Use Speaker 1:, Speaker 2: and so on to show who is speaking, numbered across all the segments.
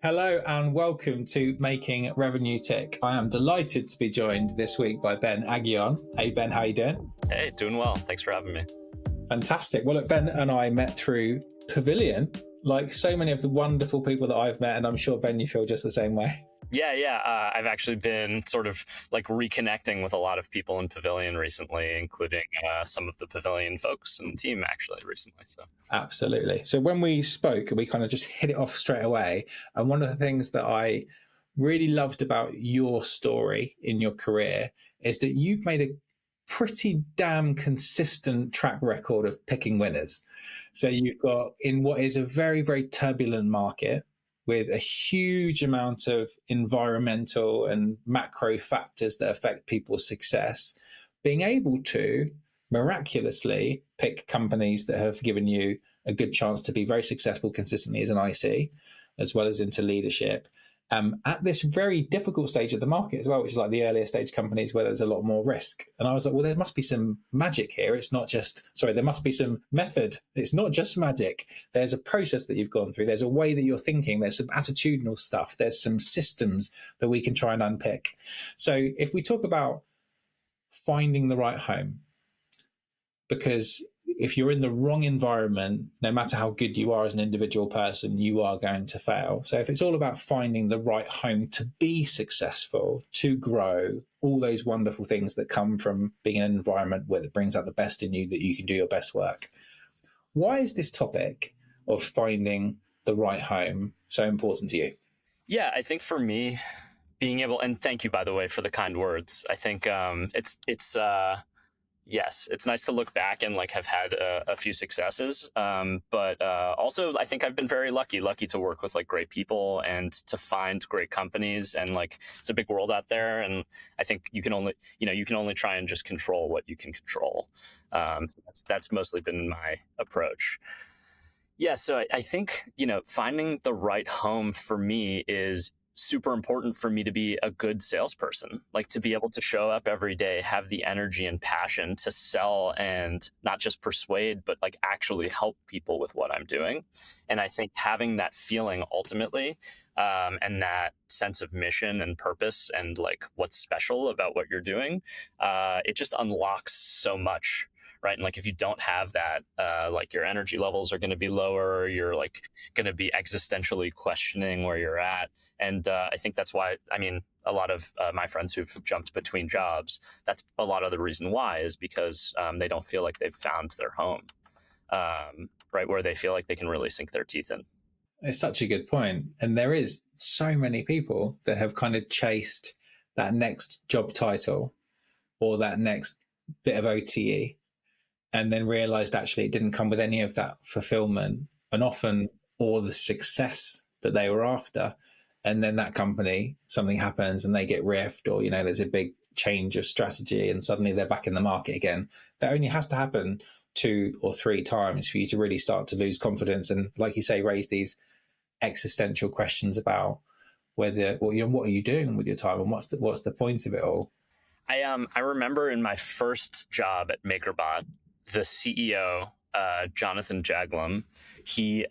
Speaker 1: Hello and welcome to Making Revenue Tick. I am delighted to be joined this week by Ben Aghion. Hey Ben, how you doing?
Speaker 2: Hey, doing well. Thanks for having me.
Speaker 1: Fantastic. Well, look, Ben and I met through Pavilion, like so many of the wonderful people that I've met, and I'm sure, Ben, you feel just the same way.
Speaker 2: Yeah. I've actually been sort of like reconnecting with a lot of people in Pavilion recently, including some of the Pavilion folks and team actually recently. So
Speaker 1: Absolutely. So when we spoke, we kind of just hit it off straight away. And one of the things that I really loved about your story in your career is that you've made a pretty damn consistent track record of picking winners. So you've got in what is a very, very turbulent market with a huge amount of environmental and macro factors that affect people's success, being able to miraculously pick companies that have given you a good chance to be very successful consistently as an IC, as well as into leadership. At this very difficult stage of the market as well, which is like the earlier stage companies where there's a lot more risk. And I was like, well, there must be some magic here. It's not just, there must be some method. It's not just magic. There's a process that you've gone through. There's a way that you're thinking. There's some attitudinal stuff. There's some systems that we can try and unpick. So if we talk about finding the right home, because if you're in the wrong environment, no matter how good you are as an individual person, you are going to fail. So if it's all about finding the right home to be successful, to grow, all those wonderful things that come from being in an environment where it brings out the best in you, that you can do your best work. Why is this topic of finding the right home so important to you?
Speaker 2: yeah, I think for me, being able, and thank you by the way for the kind words. I think yes, it's nice to look back and like have had a few successes. But also I think I've been very lucky to work with like great people and to find great companies, and like it's a big world out there. And I think you can only try and just control what you can control. So that's mostly been my approach. Yeah, so I think, finding the right home for me is super important for me to be a good salesperson, like to be able to show up every day, have the energy and passion to sell and not just persuade, but like actually help people with what I'm doing. And I think having that feeling ultimately, and that sense of mission and purpose and like what's special about what you're doing, it just unlocks so much, right? And like if you don't have that, like your energy levels are going to be lower. You're like going to be existentially questioning where you're at. And I think that's why, I mean, a lot of my friends who've jumped between jobs, that's a lot of the reason why, is because they don't feel like they've found their home, right? Where they feel like they can really sink their teeth in.
Speaker 1: It's such a good point. And there is so many people that have kind of chased that next job title or that next bit of OTE, and then realized actually it didn't come with any of that fulfillment and often all the success that they were after. And then that company, something happens and they get riffed, or, there's a big change of strategy and suddenly they're back in the market again. That only has to happen 2 or 3 times for you to really start to lose confidence. And like you say, raise these existential questions about whether, what are you doing with your time and what's the point of it all?
Speaker 2: I remember in my first job at MakerBot, the CEO, Jonathan Jaglom, he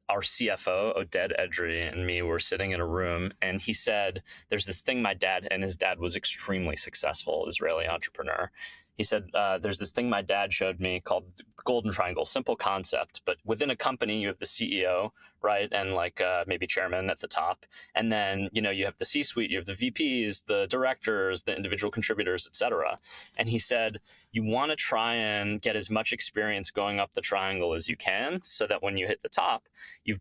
Speaker 2: our CFO, Oded Edry, and me were sitting in a room, and he said, there's this thing my dad, and his dad was extremely successful Israeli entrepreneur. He said, there's this thing my dad showed me called the Golden Triangle, simple concept, but within a company, you have the CEO, right? And like maybe chairman at the top. And then, you have the C-suite, you have the VPs, the directors, the individual contributors, et cetera. And he said, you want to try and get as much experience going up the triangle as you can, so that when you hit the top, you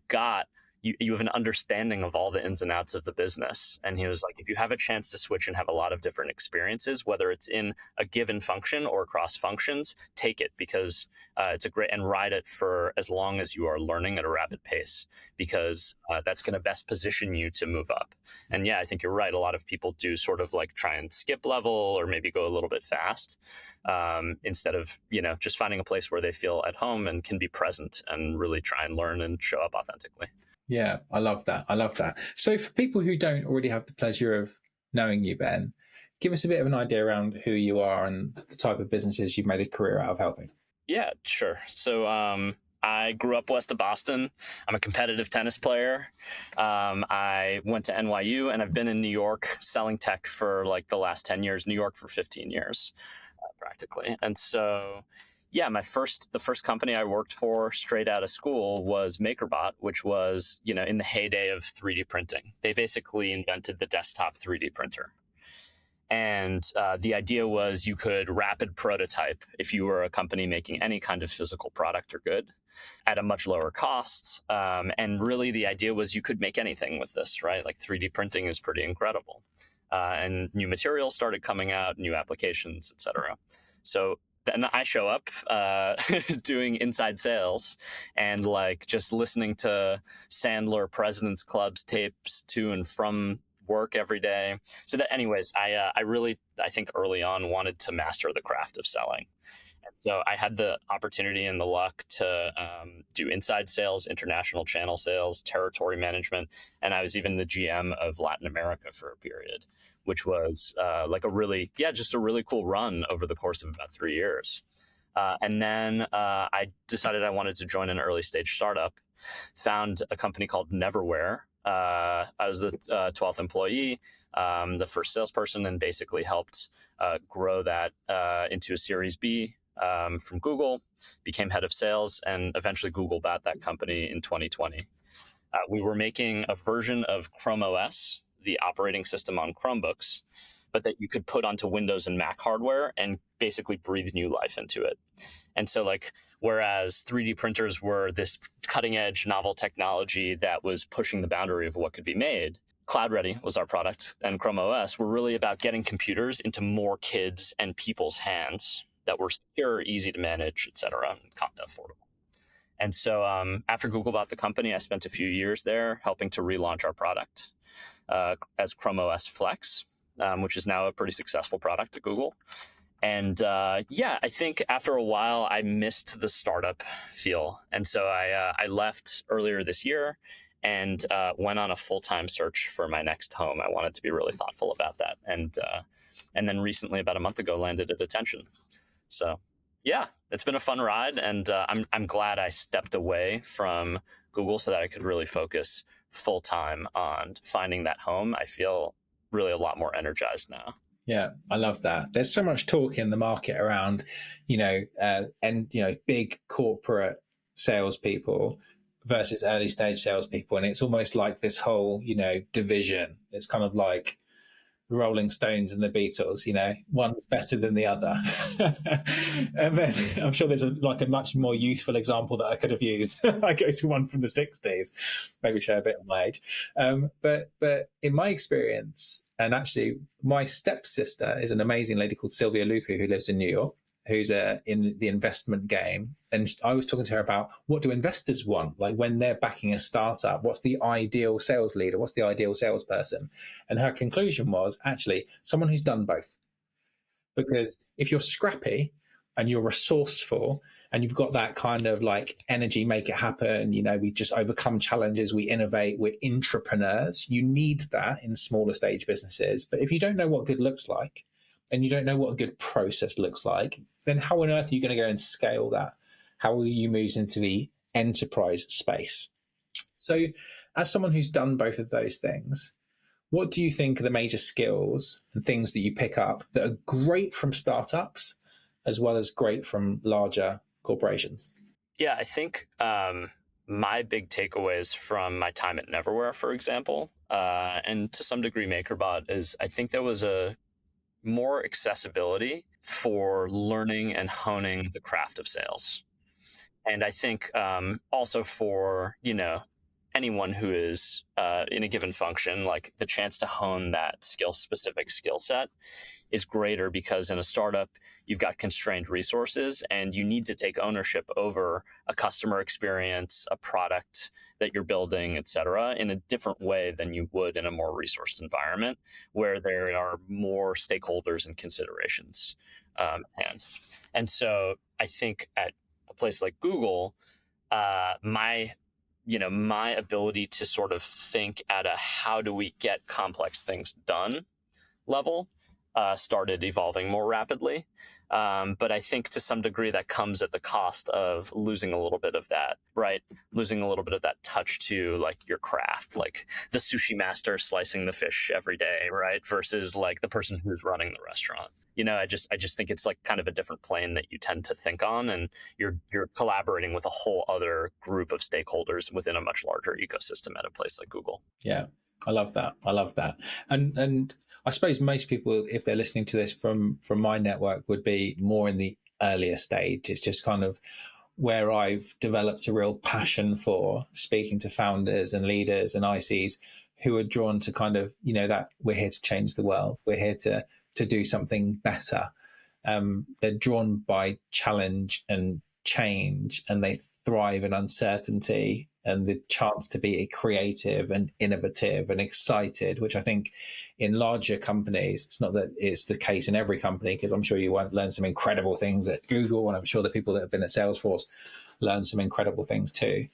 Speaker 2: have an understanding of all the ins and outs of the business. And he was like, if you have a chance to switch and have a lot of different experiences, whether it's in a given function or across functions, take it, because it's a great, and ride it for as long as you are learning at a rapid pace, because that's going to best position you to move up. And yeah, I think you're right. A lot of people do sort of like try and skip level or maybe go a little bit fast, instead of, just finding a place where they feel at home and can be present and really try and learn and show up authentically.
Speaker 1: Yeah, I love that. So for people who don't already have the pleasure of knowing you, Ben, give us a bit of an idea around who you are and the type of businesses you've made a career out of helping.
Speaker 2: Yeah, sure. So I grew up west of Boston. I'm a competitive tennis player. I went to NYU, and I've been in New York selling tech for like the last 10 years, New York for 15 years, practically. And so, yeah, the first company I worked for straight out of school was MakerBot, which was, in the heyday of 3D printing. They basically invented the desktop 3D printer. And the idea was you could rapid prototype if you were a company making any kind of physical product or good at a much lower cost. And really, the idea was you could make anything with this, right? Like 3D printing is pretty incredible. And new materials started coming out, new applications, et cetera. So then I show up doing inside sales and like just listening to Sandler President's Club's tapes to and from work every day. So that, anyways, I think early on wanted to master the craft of selling. And so I had the opportunity and the luck to do inside sales, international channel sales, territory management, and I was even the GM of Latin America for a period, which was like just a really cool run over the course of about 3 years. And then I decided I wanted to join an early stage startup, found a company called Neverware. I was the 12th employee, the first salesperson, and basically helped grow that into a Series B from Google, became head of sales, and eventually Google bought that company in 2020. We were making a version of Chrome OS, the operating system on Chromebooks, but that you could put onto Windows and Mac hardware and basically breathe new life into it. And so, like, whereas 3D printers were this cutting edge novel technology that was pushing the boundary of what could be made, Cloud Ready was our product, and Chrome OS were really about getting computers into more kids and people's hands that were secure, easy to manage, et cetera, and affordable. And so after Google bought the company, I spent a few years there helping to relaunch our product as Chrome OS Flex, which is now a pretty successful product at Google. And I think after a while, I missed the startup feel. And so I left earlier this year and went on a full-time search for my next home. I wanted to be really thoughtful about that. And then recently, about a month ago, landed at Attention. So yeah, it's been a fun ride. And I'm glad I stepped away from Google so that I could really focus full-time on finding that home. I feel really a lot more energized now.
Speaker 1: Yeah, I love that. There's so much talk in the market around, big corporate salespeople versus early stage salespeople, and it's almost like this whole, division. It's kind of like Rolling Stones and the Beatles. One's better than the other. And then I'm sure there's a much more youthful example that I could have used. I go to one from the '60s, maybe show a bit of my age. But in my experience, and actually my stepsister is an amazing lady called Sylvia Lupu who lives in New York, who's in the investment game. And I was talking to her about, what do investors want? Like, when they're backing a startup, what's the ideal sales leader? What's the ideal salesperson? And her conclusion was actually someone who's done both. Because if you're scrappy and you're resourceful and you've got that kind of like energy, make it happen, we just overcome challenges, we innovate, we're entrepreneurs. You need that in smaller stage businesses. But if you don't know what good looks like, and you don't know what a good process looks like, then how on earth are you going to go and scale that? How will you move into the enterprise space? So as someone who's done both of those things, what do you think are the major skills and things that you pick up that are great from startups as well as great from larger corporations?
Speaker 2: Yeah, I think my big takeaways from my time at Neverware, for example, and to some degree MakerBot, is I think there was a more accessibility for learning and honing the craft of sales. And I think also for, anyone who is in a given function, like the chance to hone that specific skill set is greater, because in a startup, you've got constrained resources and you need to take ownership over a customer experience, a product that you're building, et cetera, in a different way than you would in a more resourced environment where there are more stakeholders and considerations. And so I think at a place like Google, my ability to sort of think at a how do we get complex things done level started evolving more rapidly. But I think to some degree that comes at the cost of losing a little bit of that, right? Losing a little bit of that touch to like your craft, like the sushi master slicing the fish every day, right? Versus like the person who's running the restaurant. I just think it's like kind of a different plane that you tend to think on, and you're collaborating with a whole other group of stakeholders within a much larger ecosystem at a place like Google.
Speaker 1: Yeah, I love that. I love that. And I suppose most people, if they're listening to this from my network, would be more in the earlier stage. It's just kind of where I've developed a real passion for speaking to founders and leaders and ICs who are drawn to kind of, that we're here to change the world. We're here to do something better. They're drawn by challenge and change, and they thrive in uncertainty and the chance to be creative and innovative and excited, which I think in larger companies, it's not that it's the case in every company, because I'm sure you won't learn some incredible things at Google, and I'm sure the people that have been at Salesforce learn some incredible things too.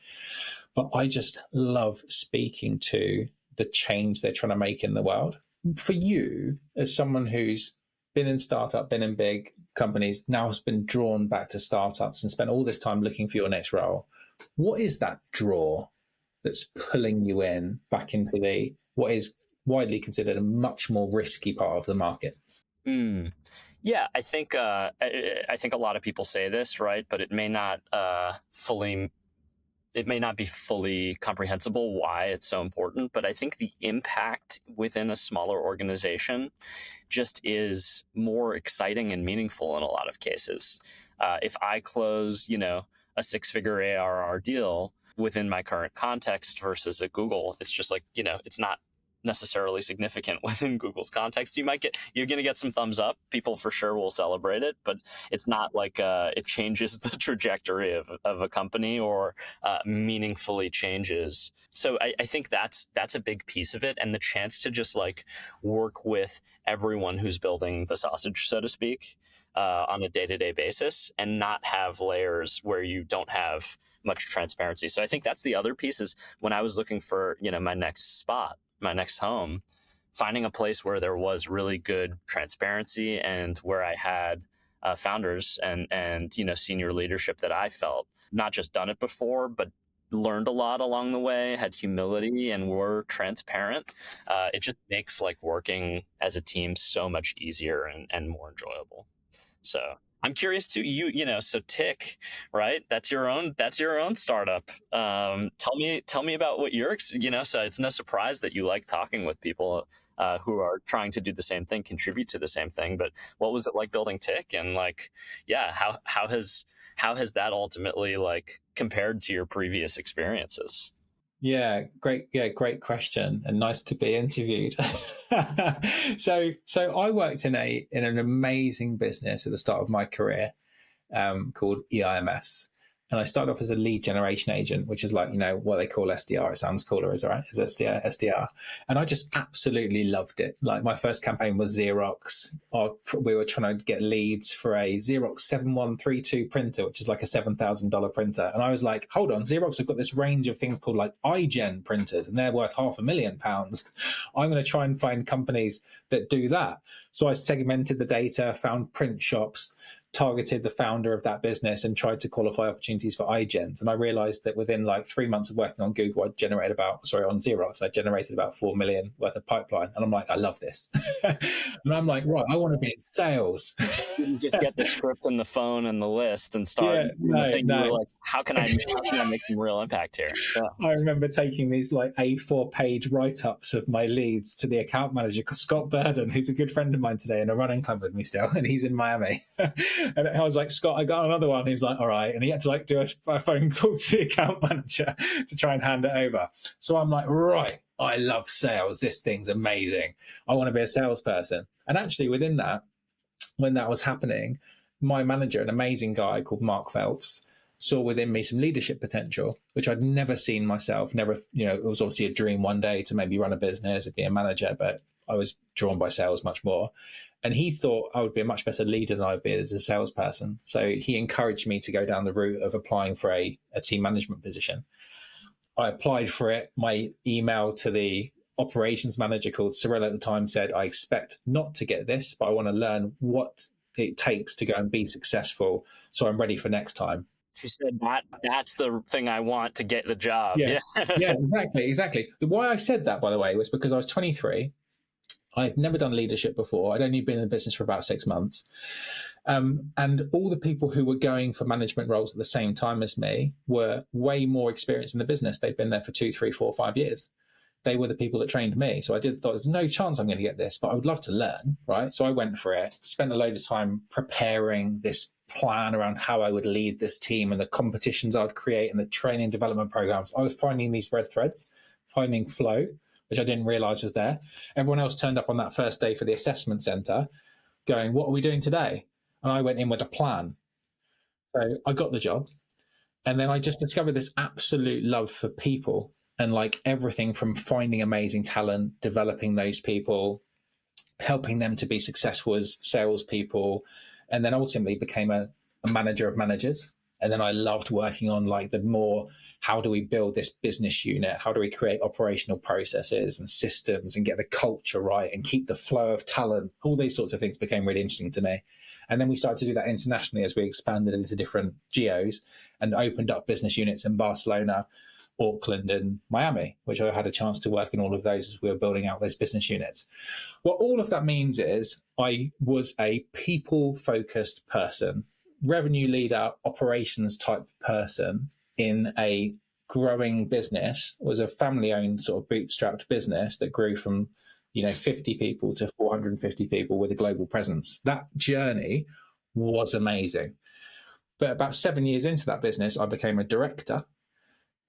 Speaker 1: But I just love speaking to the change they're trying to make in the world. For you, as someone who's been in startup, been in big companies, now has been drawn back to startups and spent all this time looking for your next role, what is that draw that's pulling you in back into what is widely considered a much more risky part of the market?
Speaker 2: Yeah, I think a lot of people say this, right? But it may not be fully comprehensible why it's so important. But I think the impact within a smaller organization just is more exciting and meaningful in a lot of cases. If I close, a 6-figure ARR deal within my current context versus at Google, it's just like, it's not necessarily significant within Google's context. You're going to get some thumbs up. People for sure will celebrate it, but it's not like it changes the trajectory of a company or meaningfully changes. So I think that's a big piece of it, and the chance to just like work with everyone who's building the sausage, so to speak, on a day-to-day basis, and not have layers where you don't have much transparency. So I think that's the other piece, is when I was looking for, my next spot, my next home, finding a place where there was really good transparency and where I had founders and senior leadership that I felt not just done it before, but learned a lot along the way, had humility, and were transparent. It just makes like working as a team so much easier and more enjoyable. So I'm curious too. So Tick, right? That's your own startup. Tell me about what So it's no surprise that you like talking with people who are trying to do the same thing, contribute to the same thing. But what was it like building Tick? And like, yeah, how has that ultimately like compared to your previous experiences?
Speaker 1: Yeah, great question, and nice to be interviewed. So I worked in an amazing business at the start of my career, called EIMS. And I started off as a lead generation agent, which is like, what they call SDR. It sounds cooler, is it right? Is SDR. And I just absolutely loved it. Like my first campaign was Xerox. We were trying to get leads for a Xerox 7132 printer, which is like a $7,000 printer. And I was like, hold on, Xerox have got this range of things called like iGen printers, and they're worth £500,000. I'm going to try and find companies that do that. So I segmented the data, found print shops, targeted the founder of that business, and tried to qualify opportunities for iGens. And I realized that within like 3 months of working on Google, on Xerox, I generated about 4 million worth of pipeline. And I'm like, I love this. And I'm like, right, I want to be in sales.
Speaker 2: You just get the script and the phone and the list and start the thing. You were like, how can I make some real impact here? Yeah.
Speaker 1: I remember taking these like A4 page write-ups of my leads to the account manager, Scott Burden, who's a good friend of mine today and a running club with me still, and he's in Miami. And I was like, Scott, I got another one. He's like, all right. And he had to like do a phone call to the account manager to try and hand it over. So I'm like, right, I love sales. This thing's amazing. I want to be a salesperson. And actually within that, when that was happening, my manager, an amazing guy called Mark Phelps, saw within me some leadership potential, which I'd never seen myself. Never, it was obviously a dream one day to maybe run a business and be a manager, but I was drawn by sales much more. And he thought I would be a much better leader than I would be as a salesperson. So he encouraged me to go down the route of applying for a team management position. I applied for it. My email to the operations manager, called Cyril at the time, said, I expect not to get this, but I want to learn what it takes to go and be successful, so I'm ready for next time.
Speaker 2: She said that's the thing I want to get the job.
Speaker 1: Yeah, yeah, exactly. Why I said that, by the way, was because I was 23. I'd never done leadership before. I'd only been in the business for about 6 months. And all the people who were going for management roles at the same time as me were way more experienced in the business. They'd been there for 2, 3, 4, 5 years. They were the people that trained me. So I thought there's no chance I'm going to get this, but I would love to learn, right? So I went for it, spent a load of time preparing this plan around how I would lead this team and the competitions I'd create and the training development programs. I was finding these red threads, finding flow, which I didn't realize was there. Everyone else turned up on that first day for the assessment center going, what are we doing today? And I went in with a plan. So I got the job. And then I just discovered this absolute love for people and like everything from finding amazing talent, developing those people, helping them to be successful as salespeople, and then ultimately became a manager of managers. And then I loved working on like the more, how do we build this business unit? How do we create operational processes and systems and get the culture right and keep the flow of talent? All these sorts of things became really interesting to me. And then we started to do that internationally as we expanded into different geos and opened up business units in Barcelona, Auckland, and Miami, which I had a chance to work in all of those as we were building out those business units. What all of that means is I was a people-focused person, revenue leader, operations type person in a growing business. It was a family-owned sort of bootstrapped business that grew from 50 people to 450 people with a global presence. That journey was amazing. But about 7 years into that business, I became a director.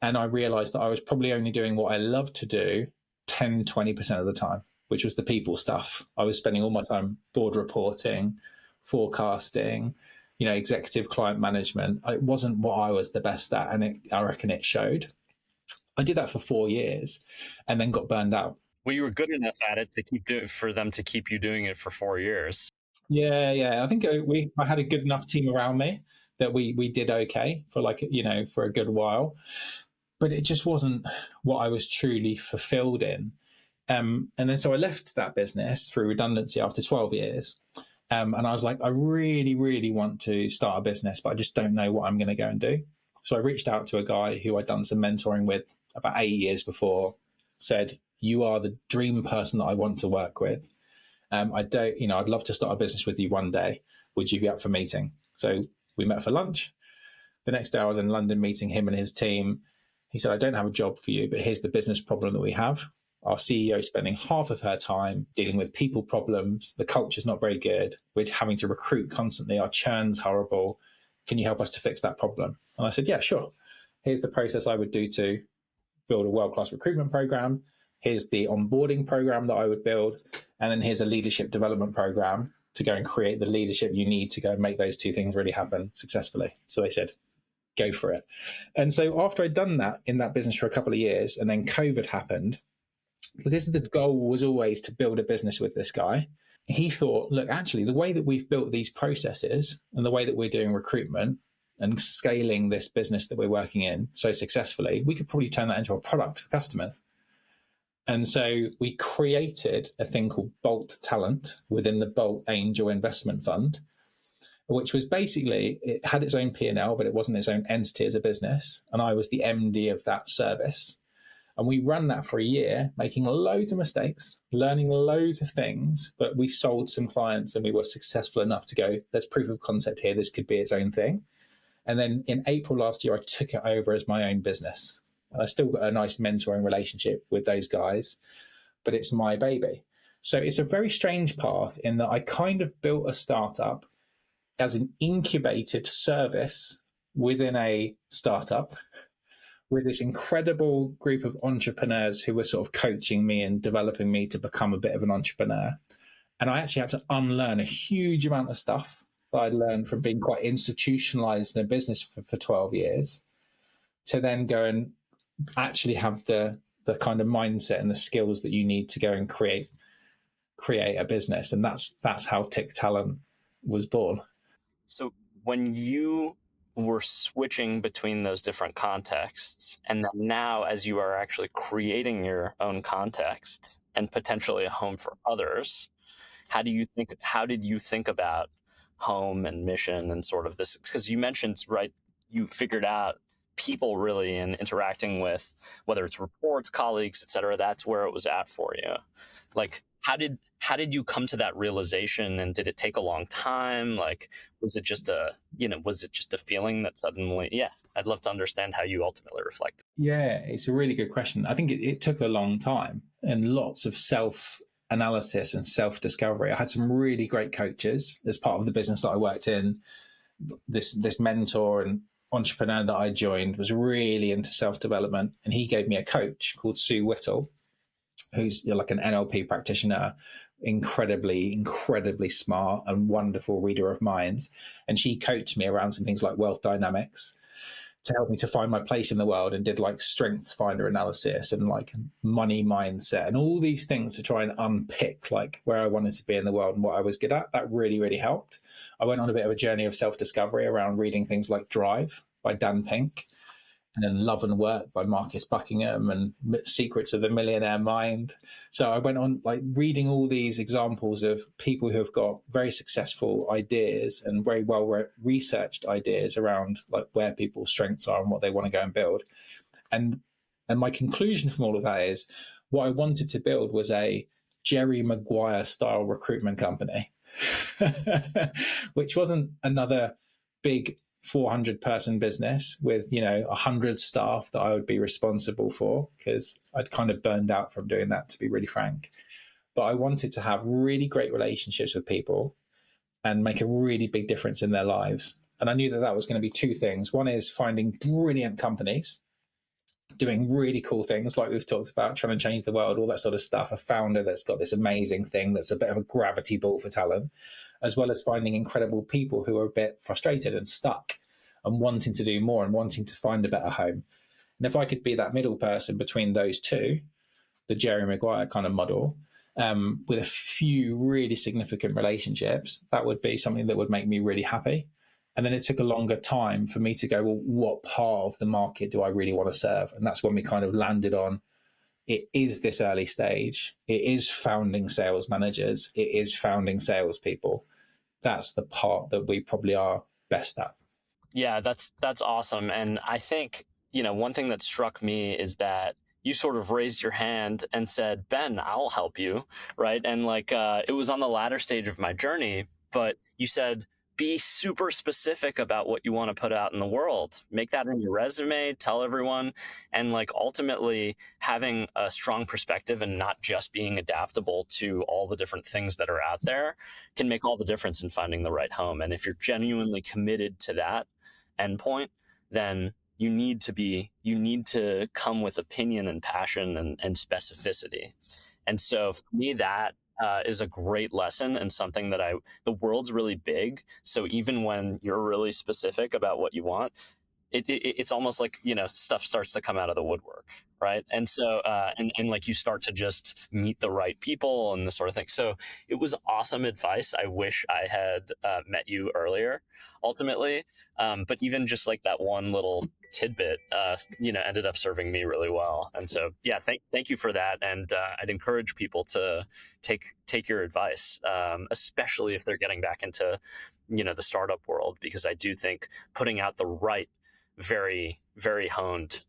Speaker 1: And I realized that I was probably only doing what I loved to do 10, 20% of the time, which was the people stuff. I was spending all my time board reporting, forecasting, executive client management. It wasn't what I was the best at. And I reckon it showed. I did that for 4 years and then got burned out.
Speaker 2: Well, you were good enough at it for them to keep you doing it for 4 years.
Speaker 1: Yeah. I think I had a good enough team around me that we did okay for for a good while. But it just wasn't what I was truly fulfilled in. And then so I left that business through redundancy after 12 years. And I was like, I really, really want to start a business, but I just don't know what I'm going to go and do. So I reached out to a guy who I'd done some mentoring with about 8 years before, said, you are the dream person that I want to work with. I'd love to start a business with you one day. Would you be up for meeting? So we met for lunch. The next day I was in London meeting him and his team. He said, I don't have a job for you, but here's the business problem that we have. Our CEO is spending half of her time dealing with people problems. The culture's not very good. We're having to recruit constantly. Our churn's horrible. Can you help us to fix that problem? And I said, yeah, sure. Here's the process I would do to build a world-class recruitment program. Here's the onboarding program that I would build. And then here's a leadership development program to go and create the leadership you need to go and make those two things really happen successfully. So they said, go for it. And so after I'd done that in that business for a couple of years, and then COVID happened, because the goal was always to build a business with this guy, he thought, look, actually, the way that we've built these processes and the way that we're doing recruitment and scaling this business that we're working in so successfully, we could probably turn that into a product for customers. And so we created a thing called Bolt Talent within the Bolt Angel Investment Fund, which was basically, it had its own P&L, but it wasn't its own entity as a business. And I was the MD of that service. And we ran that for a year, making loads of mistakes, learning loads of things, but we sold some clients and we were successful enough to go, there's proof of concept here, this could be its own thing. And then in April last year, I took it over as my own business. And I still got a nice mentoring relationship with those guys, but it's my baby. So it's a very strange path in that I kind of built a startup as an incubated service within a startup with this incredible group of entrepreneurs who were sort of coaching me and developing me to become a bit of an entrepreneur. And I actually had to unlearn a huge amount of stuff that I'd learned from being quite institutionalized in a business for 12 years to then go and actually have the kind of mindset and the skills that you need to go and create a business. And that's how Tick Talent was born.
Speaker 2: So when you were switching between those different contexts, and then now as you are actually creating your own context and potentially a home for others, how did you think about home and mission and sort of this, because you mentioned, right, you figured out people really and interacting with, whether it's reports, colleagues, et cetera, that's where it was at for you. Like, how did you come to that realization, and did it take a long time? Like, was it just a feeling that suddenly, yeah, I'd love to understand how you ultimately reflected.
Speaker 1: Yeah, it's a really good question. I think it took a long time and lots of self analysis and self discovery. I had some really great coaches as part of the business that I worked in. This mentor and entrepreneur that I joined was really into self development, and he gave me a coach called Sue Whittle, who's like an NLP practitioner, incredibly smart and wonderful reader of minds. And she coached me around some things like wealth dynamics to help me to find my place in the world, and did like strength finder analysis and like money mindset and all these things to try and unpick like where I wanted to be in the world and what I was good at. That really helped. I went on a bit of a journey of self-discovery around reading things like Drive by Dan Pink, and then Love and Work by Marcus Buckingham, and Secrets of the Millionaire Mind. So I went on like reading all these examples of people who have got very successful ideas and very well researched ideas around like where people's strengths are and what they want to go and build. And my conclusion from all of that is what I wanted to build was a Jerry Maguire style recruitment company, which wasn't another big 400-person business with 100 staff that I would be responsible for, because I'd kind of burned out from doing that, to be really frank. But I wanted to have really great relationships with people and make a really big difference in their lives. And I knew that was going to be two things. One is finding brilliant companies doing really cool things like we've talked about, trying to change the world, all that sort of stuff. A founder that's got this amazing thing that's a bit of a gravity ball for talent, as well as finding incredible people who are a bit frustrated and stuck and wanting to do more and wanting to find a better home. And if I could be that middle person between those two, the Jerry Maguire kind of model, with a few really significant relationships, that would be something that would make me really happy. And then it took a longer time for me to go, well, what part of the market do I really want to serve? And that's when we kind of landed on, it is this early stage. It is founding sales managers. It is founding salespeople. That's the part that we probably are best at.
Speaker 2: Yeah, that's awesome. And I think, one thing that struck me is that you sort of raised your hand and said, Ben, I'll help you. Right. And like, it was on the latter stage of my journey, but you said, be super specific about what you want to put out in the world. Make that in your resume, tell everyone. And like ultimately having a strong perspective and not just being adaptable to all the different things that are out there can make all the difference in finding the right home. And if you're genuinely committed to that endpoint, then you need to come with opinion and passion and specificity. And so for me, that is a great lesson, and something that the world's really big. So even when you're really specific about what you want, it's almost like, stuff starts to come out of the woodwork, right? And so and like you start to just meet the right people and this sort of thing. So it was awesome advice. I wish I had met you earlier ultimately, but even just like that one little tidbit ended up serving me really well. And so yeah, thank you for that. And I'd encourage people to take your advice, especially if they're getting back into the startup world, because I do think putting out the right, very very honed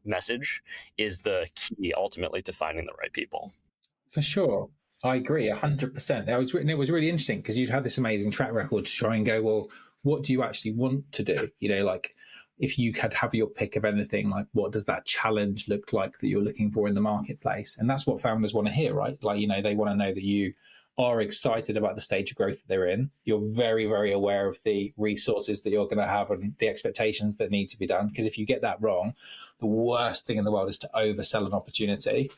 Speaker 2: message is the key ultimately to finding the right people.
Speaker 1: For sure. I agree 100%. It was really interesting because you've had this amazing track record to try and go, well, what do you actually want to do? Like if you could have your pick of anything, like what does that challenge look like that you're looking for in the marketplace? And that's what founders want to hear, right? Like, they want to know that you are excited about the stage of growth that they're in. You're very, very aware of the resources that you're going to have and the expectations that need to be done. Because if you get that wrong, the worst thing in the world is to oversell an opportunity.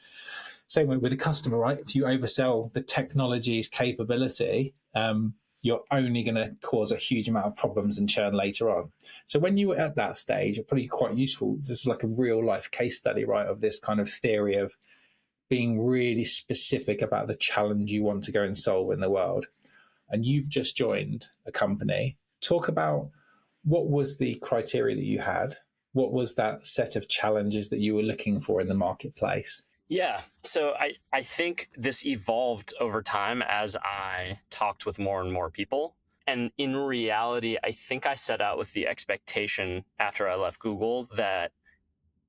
Speaker 1: Same with a customer, right? If you oversell the technology's capability, you're only going to cause a huge amount of problems and churn later on. So when you were at that stage, it's probably quite useful. This is like a real life case study, right, of this kind of theory of being really specific about the challenge you want to go and solve in the world. And you've just joined a company. Talk about what was the criteria that you had? What was that set of challenges that you were looking for in the marketplace?
Speaker 2: Yeah. So I think this evolved over time as I talked with more and more people. And in reality, I think I set out with the expectation after I left Google that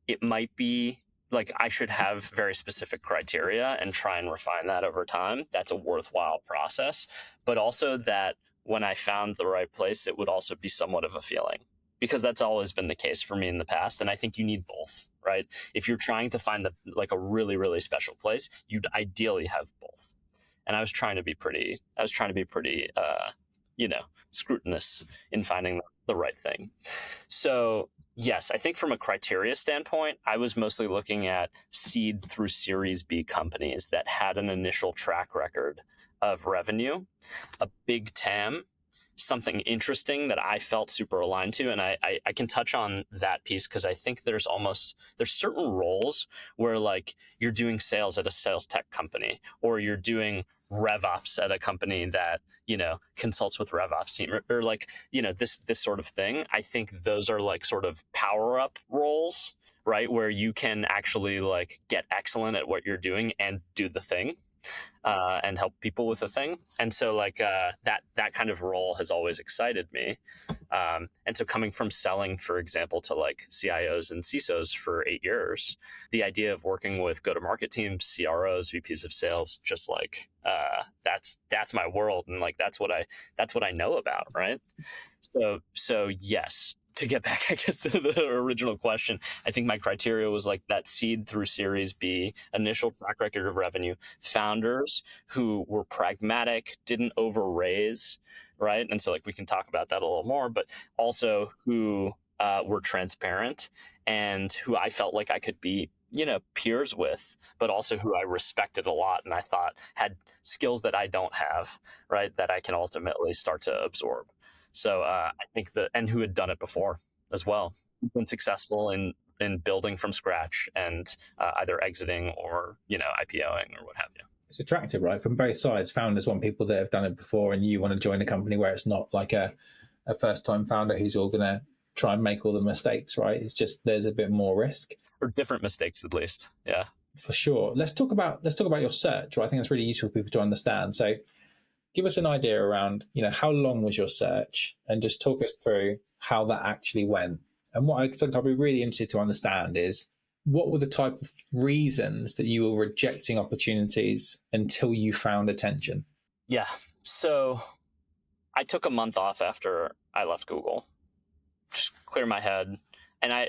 Speaker 2: it might be like I should have very specific criteria and try and refine that over time. That's a worthwhile process, but also that when I found the right place, it would also be somewhat of a feeling, because that's always been the case for me in the past. And I think you need both, right? If you're trying to find like a really, really special place, you'd ideally have both. And I was trying to be pretty, scrutinous in finding the right thing. So yes, I think from a criteria standpoint, I was mostly looking at seed through Series B companies that had an initial track record of revenue, a big TAM, something interesting that I felt super aligned to. And I can touch on that piece because I think there's certain roles where like you're doing sales at a sales tech company, or you're doing RevOps at a company that, consults with RevOps team, or like, this sort of thing. I think those are like sort of power up roles, right? Where you can actually like get excellent at what you're doing and do the thing, and help people with the thing. And so like that kind of role has always excited me. And so coming from selling, for example, to like CIOs and CISOs for 8 years, the idea of working with go-to-market teams, CROs, VPs of sales, just like that's my world, and like that's what I know about, right? So yes, to get back, I guess, to the original question, I think my criteria was like that seed through Series B, initial track record of revenue, founders who were pragmatic, didn't over raise, right? And so like we can talk about that a little more, but also who were transparent and who I felt like I could be, peers with, but also who I respected a lot and I thought had skills that I don't have, right? That I can ultimately start to absorb. So I think and who had done it before as well, been successful in building from scratch and either exiting or IPOing or what have you.
Speaker 1: It's attractive, right? From both sides. Founders want people that have done it before, and you want to join a company where it's not like a first-time founder who's all going to try and make all the mistakes, right? It's just there's a bit more risk,
Speaker 2: or different mistakes at least. Yeah,
Speaker 1: for sure. Let's talk about your search. Right? I think that's really useful for people to understand. So give us an idea around, how long was your search, and just talk us through how that actually went. And what I think I'd be really interested to understand is what were the type of reasons that you were rejecting opportunities until you found attention?
Speaker 2: Yeah. So I took a month off after I left Google, just clear my head. And I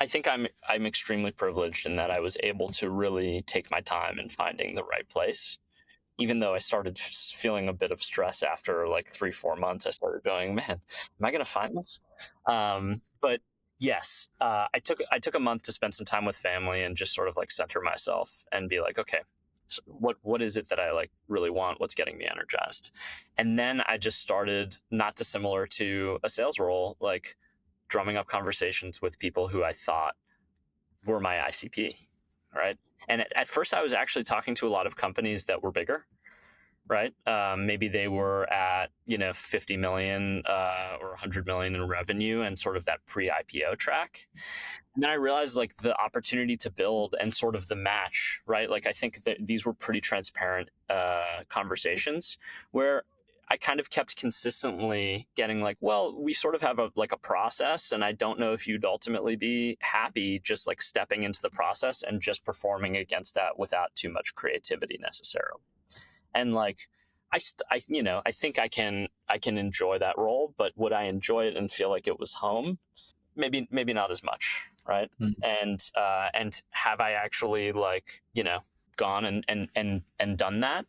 Speaker 2: think I'm extremely privileged in that I was able to really take my time in finding the right place. Even though I started feeling a bit of stress after like 3-4 months, I started going, man, am I going to find this? But yes, I took a month to spend some time with family and just sort of like center myself and be like, okay, so what is it that I like really want? What's getting me energized? And then I just started, not dissimilar to a sales role, like drumming up conversations with people who I thought were my ICP. Right. And at first I was actually talking to a lot of companies that were bigger, right? Maybe they were at, 50 million or 100 million in revenue and sort of that pre-IPO track. And then I realized like the opportunity to build and sort of the match, right? Like I think that these were pretty transparent conversations where I kind of kept consistently getting like, well, we sort of have a process, and I don't know if you'd ultimately be happy just like stepping into the process and just performing against that without too much creativity necessarily. And like, I think I can enjoy that role, but would I enjoy it and feel like it was home? Maybe not as much, right? And have I actually like gone and done that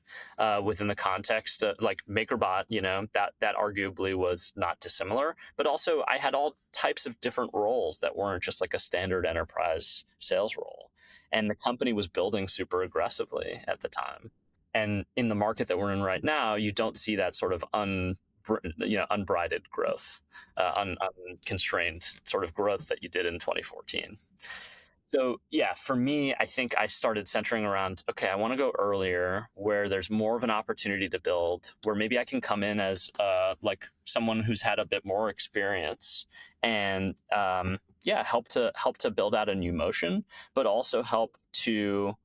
Speaker 2: within the context of, like MakerBot, that arguably was not dissimilar, but also I had all types of different roles that weren't just like a standard enterprise sales role, and the company was building super aggressively at the time. And in the market that we're in right now, you don't see that sort of unbridled growth, unconstrained sort of growth that you did in 2014. So yeah, for me, I think I started centering around, okay, I want to go earlier where there's more of an opportunity to build, where maybe I can come in as like someone who's had a bit more experience and help to build out a new motion, but also help to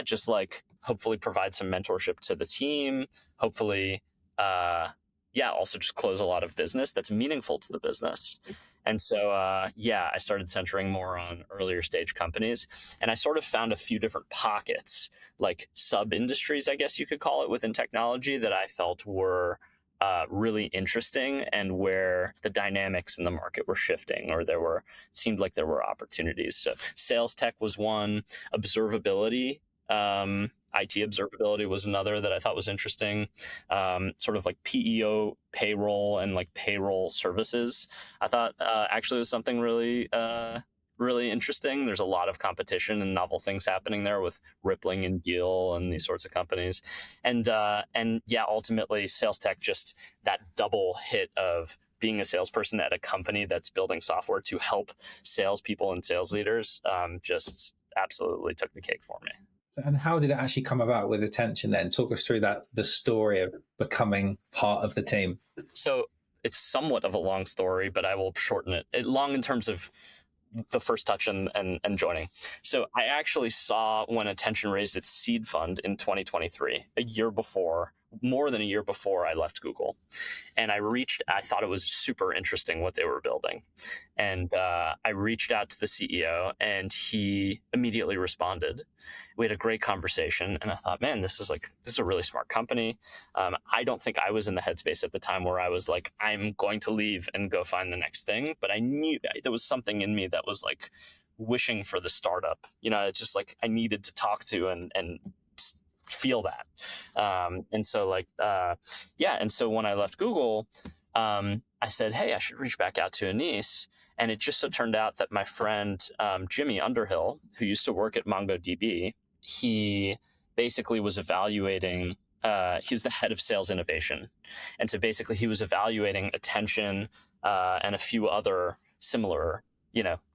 Speaker 2: just like hopefully provide some mentorship to the team, hopefully also just close a lot of business that's meaningful to the business. And so, I started centering more on earlier stage companies. And I sort of found a few different pockets, like sub industries, I guess you could call it, within technology that I felt were really interesting, and where the dynamics in the market were shifting, or seemed like there were opportunities. So sales tech was one, observability, IT observability was another that I thought was interesting. Sort of like PEO payroll and like payroll services, I thought actually was something really interesting. There's a lot of competition and novel things happening there with Rippling and Deal and these sorts of companies. And ultimately sales tech, just that double hit of being a salesperson at a company that's building software to help salespeople and sales leaders, just absolutely took the cake for me.
Speaker 1: And how did it actually come about with Attention then? Talk us through the story of becoming part of the team.
Speaker 2: So it's somewhat of a long story, but I will shorten it. Long in terms of the first touch and joining. So I actually saw when Attention raised its seed fund in 2023, more than a year before I left Google. And I thought it was super interesting what they were building. And I reached out to the CEO, and he immediately responded. We had a great conversation, and I thought, man, this is a really smart company. I don't think I was in the headspace at the time where I was like, I'm going to leave and go find the next thing. But I knew there was something in me that was like wishing for the startup. It's just like I needed to talk to and feel that. And so when I left Google, I said, hey, I should reach back out to Anis. And it just so turned out that my friend Jimmy Underhill, who used to work at MongoDB, he basically was evaluating, he was the head of sales innovation. And so basically he was evaluating Attention and a few other similar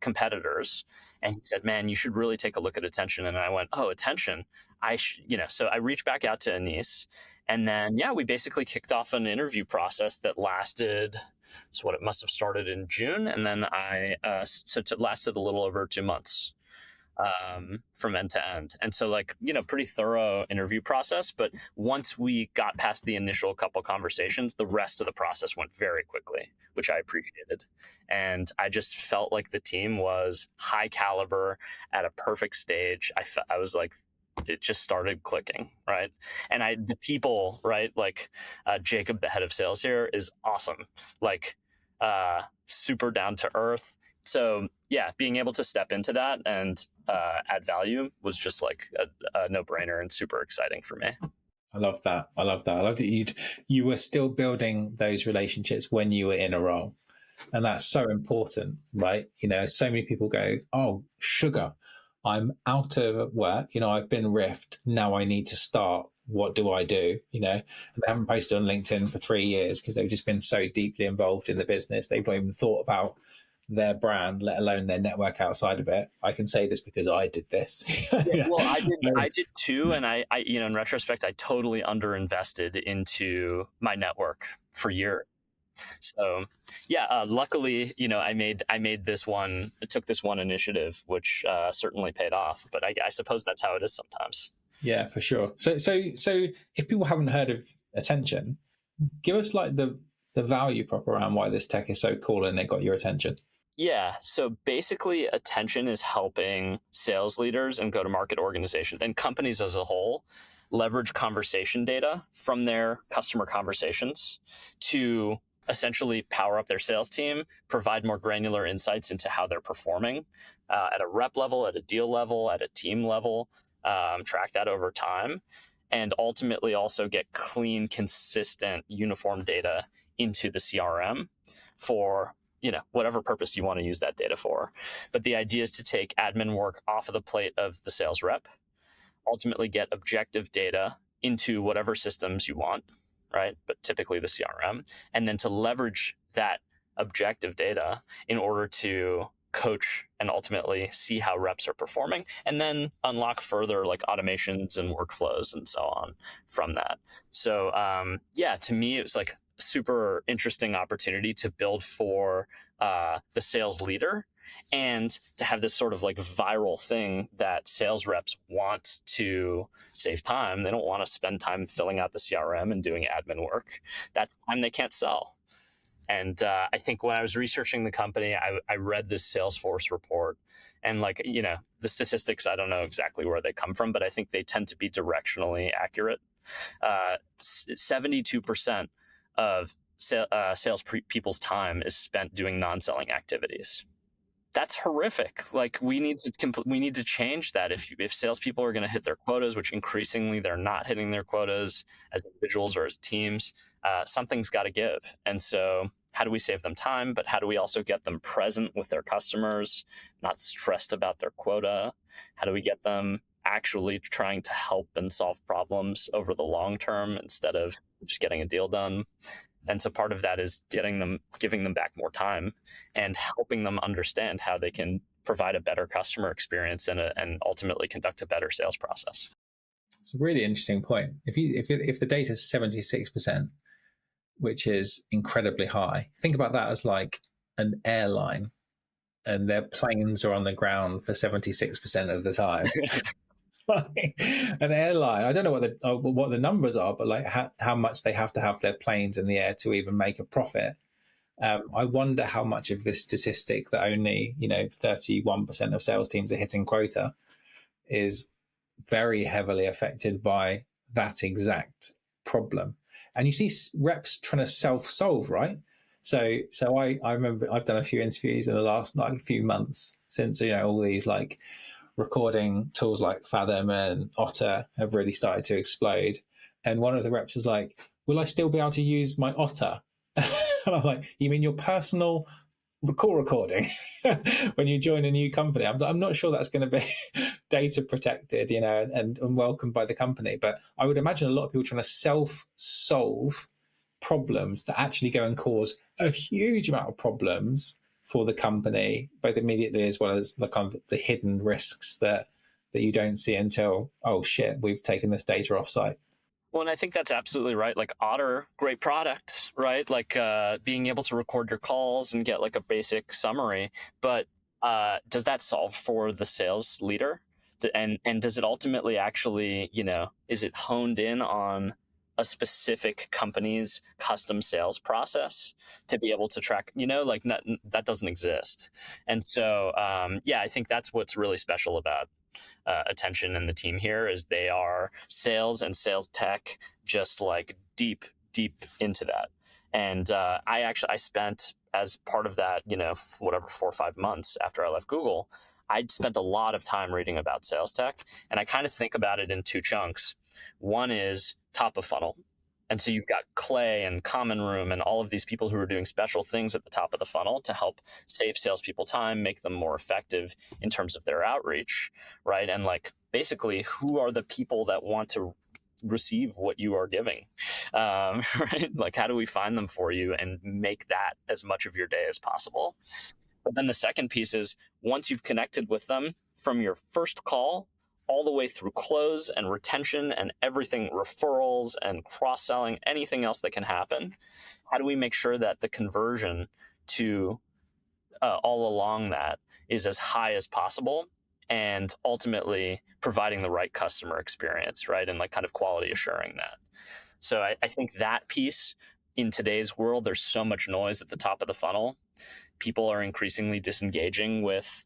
Speaker 2: competitors. And he said, man, you should really take a look at Attention. And I went, oh, Attention. So I reached back out to Anis, and then, we basically kicked off an interview process that lasted, it must have started in June. And then it lasted a little over 2 months, from end to end. And so pretty thorough interview process. But once we got past the initial couple conversations, the rest of the process went very quickly, which I appreciated. And I just felt like the team was high caliber at a perfect stage. I was like, it just started clicking, right? And the people, right? Jacob, the head of sales here, is awesome. Super down to earth. So being able to step into that and add value was just like a no-brainer and super exciting for me.
Speaker 1: I love that. I love that you were still building those relationships when you were in a role. And that's so important, right? So many people go, oh, sugar, I'm out of work. I've been riffed. Now I need to start. What do I do? And they haven't posted on LinkedIn for 3 years because they've just been so deeply involved in the business. They've not even thought about their brand, let alone their network outside of it. I can say this because I did this.
Speaker 2: Well, I did too. And I in retrospect, I totally underinvested into my network for years. So luckily, I made this one, it took this one initiative, which certainly paid off, but I suppose that's how it is sometimes.
Speaker 1: Yeah, for sure. So if people haven't heard of Attention, give us the value prop around why this tech is so cool and it got your attention.
Speaker 2: Yeah. So basically Attention is helping sales leaders and go-to-market organizations and companies as a whole leverage conversation data from their customer conversations to essentially power up their sales team, provide more granular insights into how they're performing at a rep level, at a deal level, at a team level, track that over time, and ultimately also get clean, consistent, uniform data into the CRM for whatever purpose you want to use that data for. But the idea is to take admin work off of the plate of the sales rep, ultimately get objective data into whatever systems you want, right? But typically the CRM, and then to leverage that objective data in order to coach and ultimately see how reps are performing, and then unlock further automations and workflows and so on from that. So to me, it was like super interesting opportunity to build for the sales leader and to have this sort of like viral thing that sales reps want to save time. They don't want to spend time filling out the CRM and doing admin work. That's time they can't sell. And I think when I was researching the company, I read this Salesforce report, and like, the statistics, I don't know exactly where they come from, but I think they tend to be directionally accurate. 72% of sales people's time is spent doing non-selling activities. That's horrific. Like, we need to change that. If salespeople are going to hit their quotas, which increasingly they're not hitting their quotas as individuals or as teams, something's got to give. And so, how do we save them time? But how do we also get them present with their customers, not stressed about their quota? How do we get them actually trying to help and solve problems over the long term instead of just getting a deal done? And so part of that is giving them back more time and helping them understand how they can provide a better customer experience and ultimately conduct a better sales process.
Speaker 1: It's a really interesting point. If the data is 76%, which is incredibly high, think about that as like an airline, and their planes are on the ground for 76% of the time. An airline, I don't know what the numbers are, but like how much they have to have their planes in the air to even make a profit. I wonder how much of this statistic that only 31% of sales teams are hitting quota is very heavily affected by that exact problem. And you see reps trying to self-solve, right? So I remember I've done a few interviews in the last few months since all these like recording tools like Fathom and Otter have really started to explode. And one of the reps was like, will I still be able to use my Otter? And I'm like, you mean your personal call recording when you join a new company? I'm not sure that's going to be data protected, and welcomed by the company. But I would imagine a lot of people trying to self-solve problems that actually go and cause a huge amount of problems for the company, both immediately as well as the hidden risks that you don't see until, oh shit, we've taken this data offsite.
Speaker 2: Well, and I think that's absolutely right. Like Otter, great product, right? Like being able to record your calls and get like a basic summary. But does that solve for the sales leader? And does it ultimately actually, is it honed in on a specific company's custom sales process to be able to track, that doesn't exist. And so, I think that's what's really special about Attention and the team here is they are sales and sales tech, just like deep into that. And I spent, as part of that, 4 or 5 months after I left Google, I'd spent a lot of time reading about sales tech, and I kind of think about it in 2 chunks. One is top of funnel. And so you've got Clay and Common Room and all of these people who are doing special things at the top of the funnel to help save salespeople time, make them more effective in terms of their outreach, right? And like basically, who are the people that want to receive what you are giving, right? Like, how do we find them for you and make that as much of your day as possible? But then the second piece is, once you've connected with them from your first call all the way through close and retention and everything, referrals and cross-selling, anything else that can happen, how do we make sure that the conversion to all along that is as high as possible, and ultimately providing the right customer experience, right? And like kind of quality assuring that. So I think that piece, in today's world, there's so much noise at the top of the funnel. People are increasingly disengaging with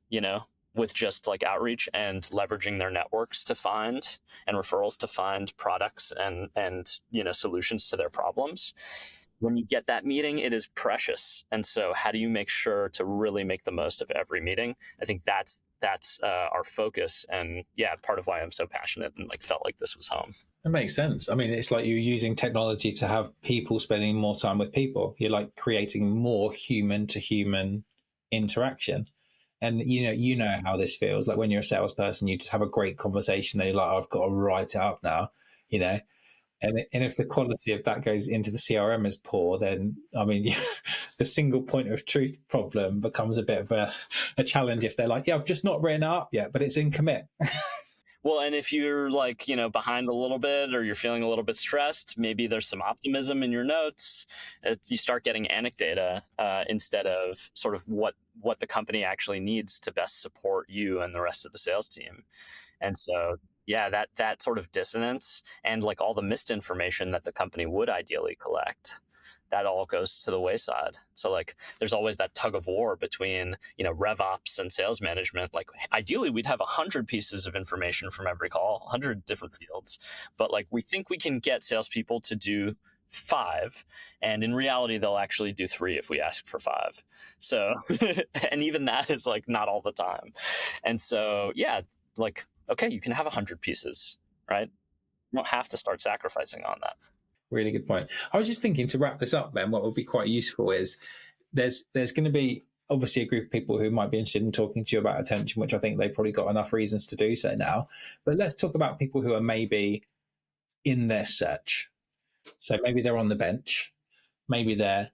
Speaker 2: just like outreach and leveraging their networks to find, and referrals to find products and solutions to their problems. When you get that meeting, it is precious. And so how do you make sure to really make the most of every meeting? I think that's our focus. And part of why I'm so passionate and like felt like this was home.
Speaker 1: It makes sense. I mean, it's like you're using technology to have people spending more time with people. You're like creating more human to human interaction. And you know how this feels. Like when you're a salesperson, you just have a great conversation and you're like, oh, I've got to write it up now, And if the quality of that goes into the CRM is poor, then I mean, the single point of truth problem becomes a bit of a challenge. If they're like, yeah, I've just not written it up yet, but it's in commit.
Speaker 2: Well, and if you're like, behind a little bit, or you're feeling a little bit stressed, maybe there's some optimism in your notes. You start getting anecdata instead of sort of what what the company actually needs to best support you and the rest of the sales team. And so, yeah, that sort of dissonance and like all the misinformation that the company would ideally collect, that all goes to the wayside. So like there's always that tug of war between, rev ops and sales management. Like ideally we'd have 100 pieces of information from every call, 100 different fields, but like we think we can get salespeople to do 5, and in reality they'll actually do 3 if we ask for 5. So and even that is like not all the time. And so, yeah, like, okay, you can have 100 pieces, right? You don't have to start sacrificing on that.
Speaker 1: Really good point. I was just thinking, to wrap this up, Ben, what would be quite useful is there's going to be obviously a group of people who might be interested in talking to you about attention, which I think they've probably got enough reasons to do so now. But let's talk about people who are maybe in their search. So maybe they're on the bench, maybe they're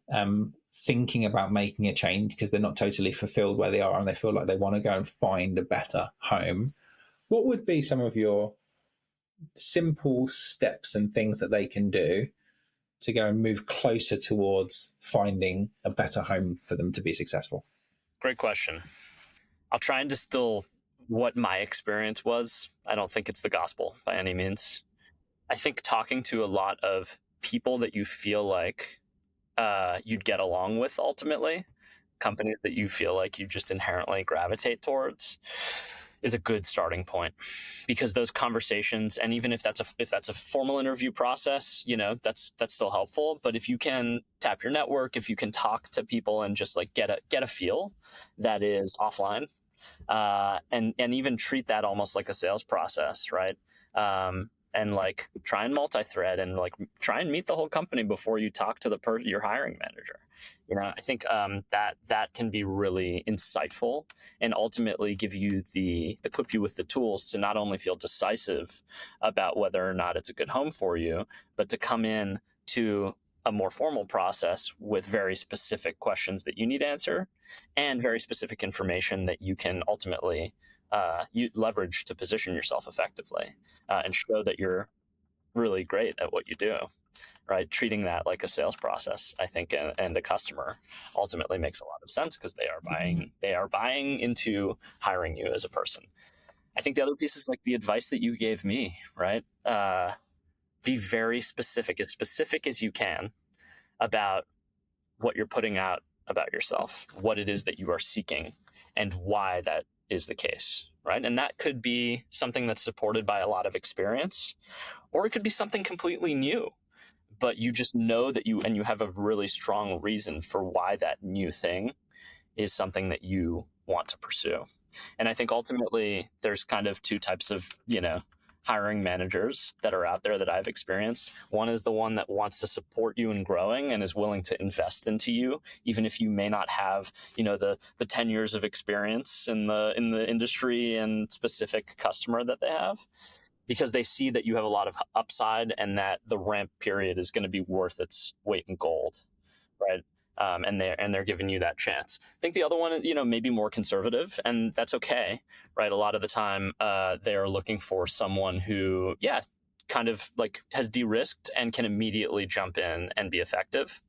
Speaker 1: thinking about making a change because they're not totally fulfilled where they are and they feel like they want to go and find a better home. What would be some of your simple steps and things that they can do to go and move closer towards finding a better home for them to be successful?
Speaker 2: Great question. I'll try and distill what my experience was. I don't think it's the gospel by any means. I think talking to a lot of people that you feel like you'd get along with ultimately, companies that you feel like you just inherently gravitate towards, is a good starting point, because those conversations, and even if that's a formal interview process, that's still helpful. But if you can tap your network, if you can talk to people and just like get a feel that is offline, and even treat that almost like a sales process, right? And like try and multi-thread and like try and meet the whole company before you talk to your hiring manager. I think that can be really insightful and ultimately equip you with the tools to not only feel decisive about whether or not it's a good home for you, but to come in to a more formal process with very specific questions that you need to answer and very specific information that you can ultimately you leverage to position yourself effectively, and show that you're really great at what you do, right? Treating that like a sales process, I think, and a customer ultimately makes a lot of sense because they are buying into hiring you as a person. I think the other piece is like the advice that you gave me, right? Be very specific as you can about what you're putting out about yourself, what it is that you are seeking, and why that is the case, right? And that could be something that's supported by a lot of experience, or it could be something completely new, but you just know that you have a really strong reason for why that new thing is something that you want to pursue. And I think ultimately there's kind of 2 types of, hiring managers that are out there that I've experienced. One is the one that wants to support you in growing and is willing to invest into you, even if you may not have, the 10 years of experience in the industry and specific customer that they have, because they see that you have a lot of upside and that the ramp period is going to be worth its weight in gold, right? And they're giving you that chance. I think the other one, may be more conservative, and that's okay, right? A lot of the time, they are looking for someone who, kind of like has de-risked and can immediately jump in and be effective.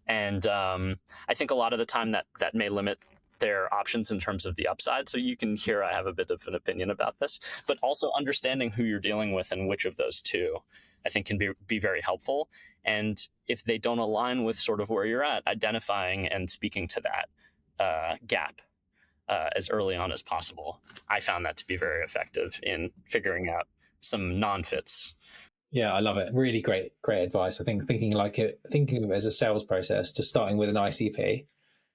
Speaker 2: And I think a lot of the time that may limit their options in terms of the upside. So you can hear I have a bit of an opinion about this, but also understanding who you're dealing with and which of those 2, I think, can be very helpful. And if they don't align with sort of where you're at, identifying and speaking to that gap as early on as possible, I found that to be very effective in figuring out some non-fits.
Speaker 1: Yeah, I love it. Really great advice. I think thinking of it as a sales process, to starting with an ICP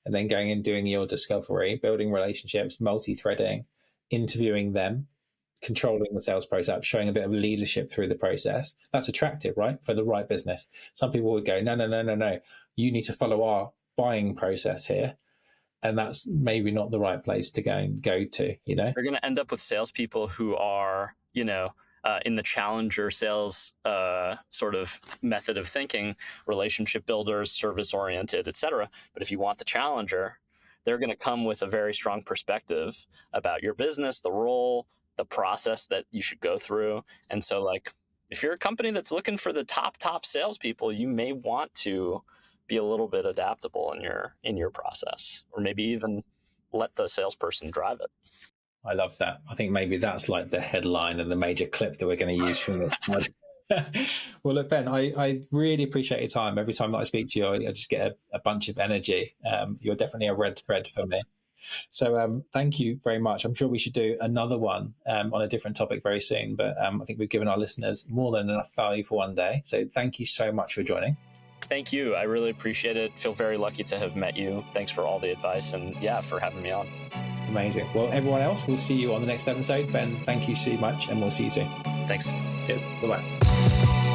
Speaker 1: and then going and doing your discovery, building relationships, multi-threading, interviewing them, controlling the sales process, showing a bit of leadership through the process. That's attractive, right? For the right business. Some people would go, no. You need to follow our buying process here. And that's maybe not the right place to go to,
Speaker 2: You're going to end up with salespeople who are, in the challenger sales sort of method of thinking, relationship builders, service oriented, etc. But if you want the challenger, they're going to come with a very strong perspective about your business, the role, the process that you should go through. And so, like, if you're a company that's looking for the top salespeople, you may want to be a little bit adaptable in your process, or maybe even let the salesperson drive it.
Speaker 1: I love that. I think maybe that's like the headline and the major clip that we're going to use from this pod. Well, look, Ben, I really appreciate your time. Every time that I speak to you, I just get a bunch of energy. You're definitely a red thread for me. So thank you very much. I'm sure we should do another one on a different topic very soon. But I think we've given our listeners more than enough value for one day. So thank you so much for joining.
Speaker 2: Thank you. I really appreciate it. Feel very lucky to have met you. Thanks for all the advice and for having me on.
Speaker 1: Amazing. Well, everyone else, we'll see you on the next episode. Ben, thank you so much, and we'll see you soon.
Speaker 2: Thanks.
Speaker 1: Cheers. Bye-bye.